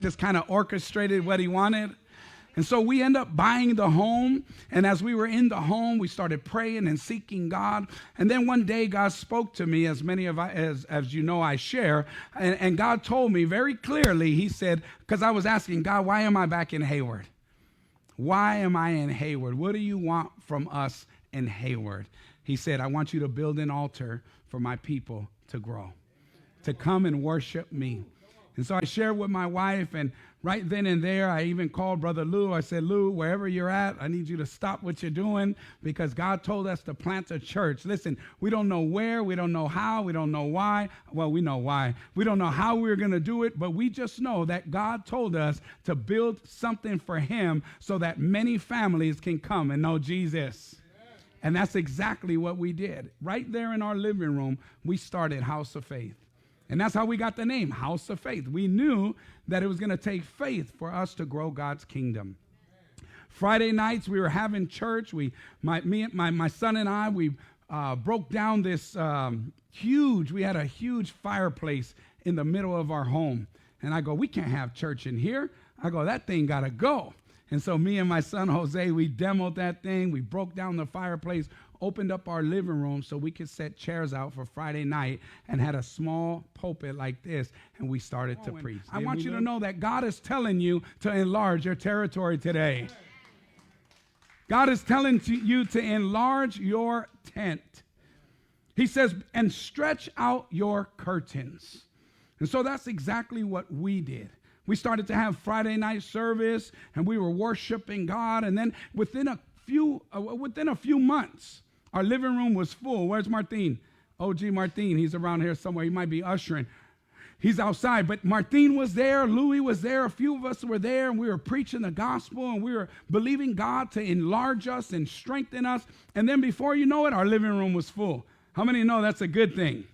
just kind of orchestrated what he wanted. And so we end up buying the home. And as we were in the home, we started praying and seeking God. And then one day God spoke to me, as many of as you know I share. And God told me very clearly, he said, because I was asking God, why am I back in Hayward? Why am I in Hayward? What do you want from us in Hayward? He said, I want you to build an altar for my people to grow, to come and worship me. And so I shared with my wife, and right then and there, I even called Brother Lou. I said, Lou, wherever you're at, I need you to stop what you're doing, because God told us to plant a church. Listen, we don't know where, we don't know how, we don't know why. Well, we know why. We don't know how we're going to do it, but we just know that God told us to build something for him so that many families can come and know Jesus. And that's exactly what we did. Right there in our living room, we started House of Faith. And that's how we got the name, House of Faith. We knew that it was going to take faith for us to grow God's kingdom. Friday nights, we were having church. My son and I, we broke down this we had a huge fireplace in the middle of our home. And I go, we can't have church in here. I go, that thing got to go. And so me and my son, Jose, we demoed that thing. We broke down the fireplace, opened up our living room so we could set chairs out for Friday night, and had a small pulpit like this, and we started to preach. I want you to know that God is telling you to enlarge your territory today. God is telling you to enlarge your tent. He says, and stretch out your curtains. And so that's exactly what we did. We started to have Friday night service, and we were worshiping God. And then within a few months, our living room was full. Where's Martin? OG Martin. He's around here somewhere. He might be ushering. He's outside. But Martin was there. Louis was there. A few of us were there, and we were preaching the gospel, and we were believing God to enlarge us and strengthen us. And then before you know it, our living room was full. How many know that's a good thing?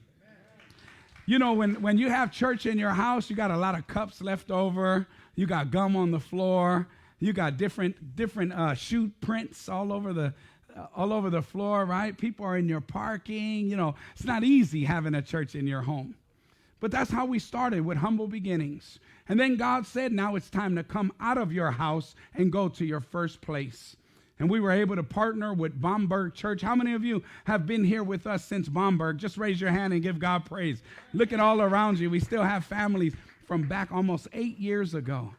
You know, when you have church in your house, you got a lot of cups left over. You got gum on the floor. You got different shoe prints all over the floor, right? People are in your parking. You know, it's not easy having a church in your home. But that's how we started, with humble beginnings. And then God said, now it's time to come out of your house and go to your first place. And we were able to partner with Bamberg Church. How many of you have been here with us since Bamberg? Just raise your hand and give God praise. Look at all around you. We still have families from back almost 8 years ago.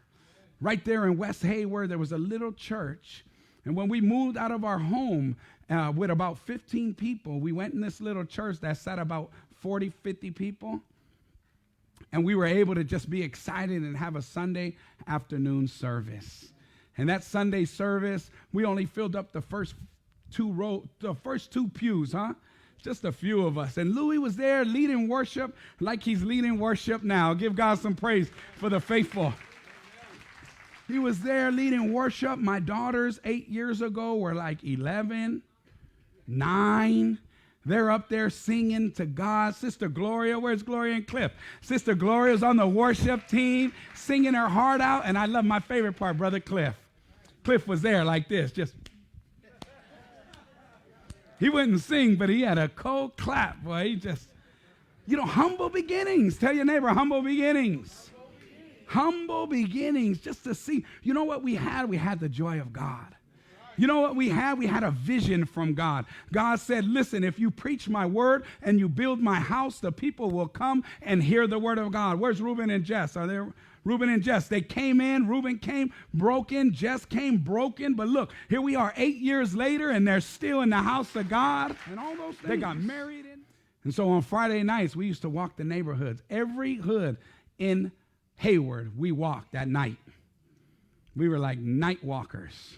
Right there in West Hayward, there was a little church. And when we moved out of our home with about 15 people, we went in this little church that sat about 40, 50 people. And we were able to just be excited and have a Sunday afternoon service. And that Sunday service, we only filled up the first two pews, Just a few of us. And Louis was there leading worship like he's leading worship now. Give God some praise for the faithful. He was there leading worship. My daughters 8 years ago were like 11, 9. They're up there singing to God. Sister Gloria, where's Gloria and Cliff? Sister Gloria's on the worship team, singing her heart out. And I love my favorite part, Brother Cliff. Cliff was there like this, just. He wouldn't sing, but he had a cold clap. Boy, he just, humble beginnings. Tell your neighbor, humble beginnings. Humble beginnings, just to see. You know what we had? We had the joy of God. You know what we had? We had a vision from God. God said, listen, if you preach my word and you build my house, the people will come and hear the word of God. Where's Reuben and Jess? Are there? Reuben and Jess, they came in. Reuben came broken. Jess came broken. But look, here we are 8 years later, and they're still in the house of God. And all those things. They got married. And so on Friday nights, we used to walk the neighborhoods. Every hood in Hayward, we walked that night. We were like night walkers.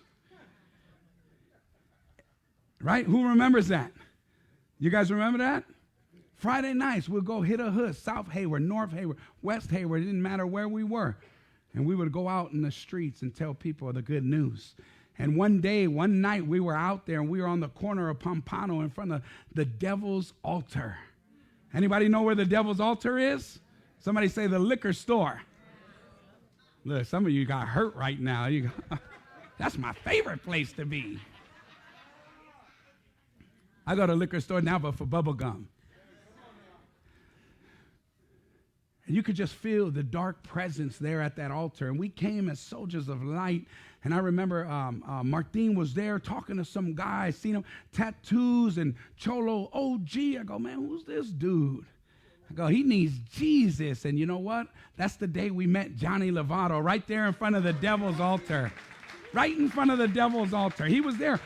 Right? Who remembers that? You guys remember that? Friday nights, we'll go hit a hood, South Hayward, North Hayward, West Hayward. It didn't matter where we were. And we would go out in the streets and tell people the good news. And one night, we were out there, and we were on the corner of Pompano in front of the Devil's Altar. Anybody know where the Devil's Altar is? Somebody say the liquor store. Look, some of you got hurt right now. That's my favorite place to be. I go to the liquor store now, but for bubble gum. And you could just feel the dark presence there at that altar. And we came as soldiers of light. And I remember Martin was there talking to some guy. I seen him, tattoos and cholo OG. I go, man, who's this dude? I go, he needs Jesus. And you know what? That's the day we met Johnny Lovato right there in front of the devil's altar. Right in front of the devil's altar. He was there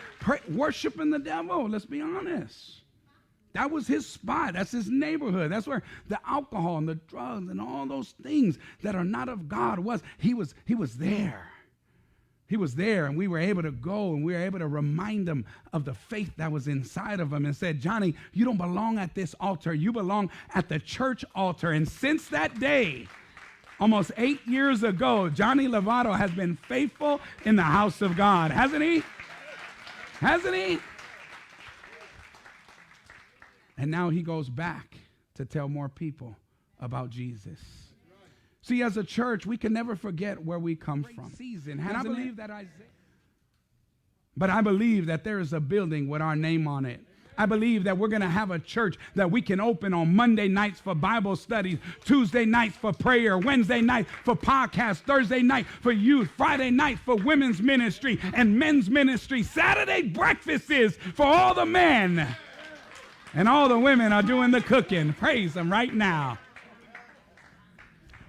worshiping the devil, let's be honest. That was his spot. That's his neighborhood. That's where the alcohol and the drugs and all those things that are not of God was. He was there. He was there, and we were able to go, and we were able to remind him of the faith that was inside of him and said, Johnny, you don't belong at this altar. You belong at the church altar. And since that day, almost 8 years ago, Johnny Lovato has been faithful in the house of God. Hasn't he? Hasn't he? And now he goes back to tell more people about Jesus. See, as a church, we can never forget where we come from. And I believe that But I believe that there is a building with our name on it. I believe that we're going to have a church that we can open on Monday nights for Bible studies, Tuesday nights for prayer, Wednesday night for podcasts, Thursday night for youth, Friday night for women's ministry and men's ministry. Saturday breakfasts is for all the men. And all the women are doing the cooking. Praise them right now.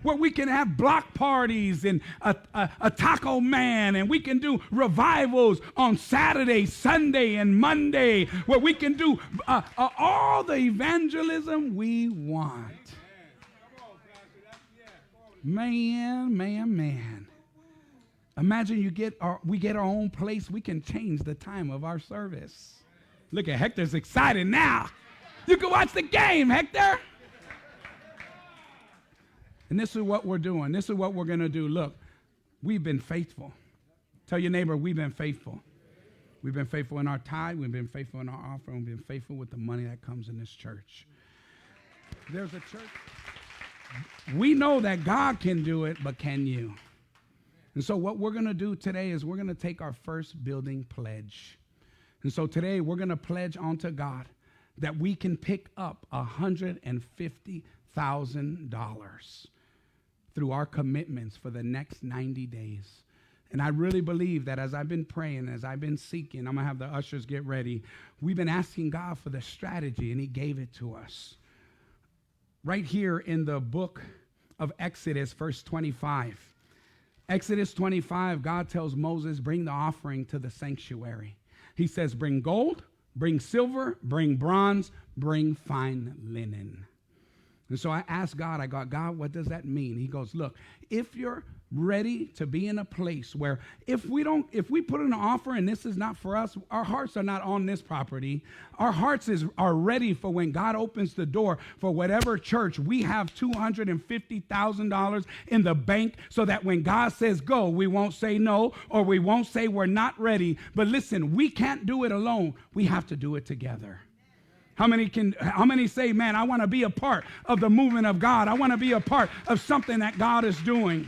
Where we can have block parties and a taco man, and we can do revivals on Saturday, Sunday, and Monday, where we can do all the evangelism we want. Man. Imagine we get our own place. We can change the time of our service. Look at Hector's excited now. You can watch the game, Hector. And this is what we're doing. This is what we're going to do. Look, we've been faithful. Tell your neighbor, we've been faithful. We've been faithful in our tithe. We've been faithful in our offering. We've been faithful with the money that comes in this church. There's a church. We know that God can do it, but can you? And so what we're going to do today is we're going to take our first building pledge. And so today we're going to pledge onto God that we can pick up $150,000 through our commitments for the next 90 days. And I really believe that as I've been praying, as I've been seeking, I'm going to have the ushers get ready. We've been asking God for the strategy, and he gave it to us. Right here in the book of Exodus, verse 25. Exodus 25, God tells Moses, bring the offering to the sanctuary. He says, bring gold, bring silver, bring bronze, bring fine linen. And so I asked God, I go, God, what does that mean? He goes, look, if you're ready to be in a place where if we put an offer and this is not for us, our hearts are not on this property. Our hearts are ready for when God opens the door for whatever church. We have $250,000 in the bank so that when God says go, we won't say no, or we won't say we're not ready. But listen, we can't do it alone. We have to do it together. How many say, man, I want to be a part of the movement of God. I want to be a part of something that God is doing.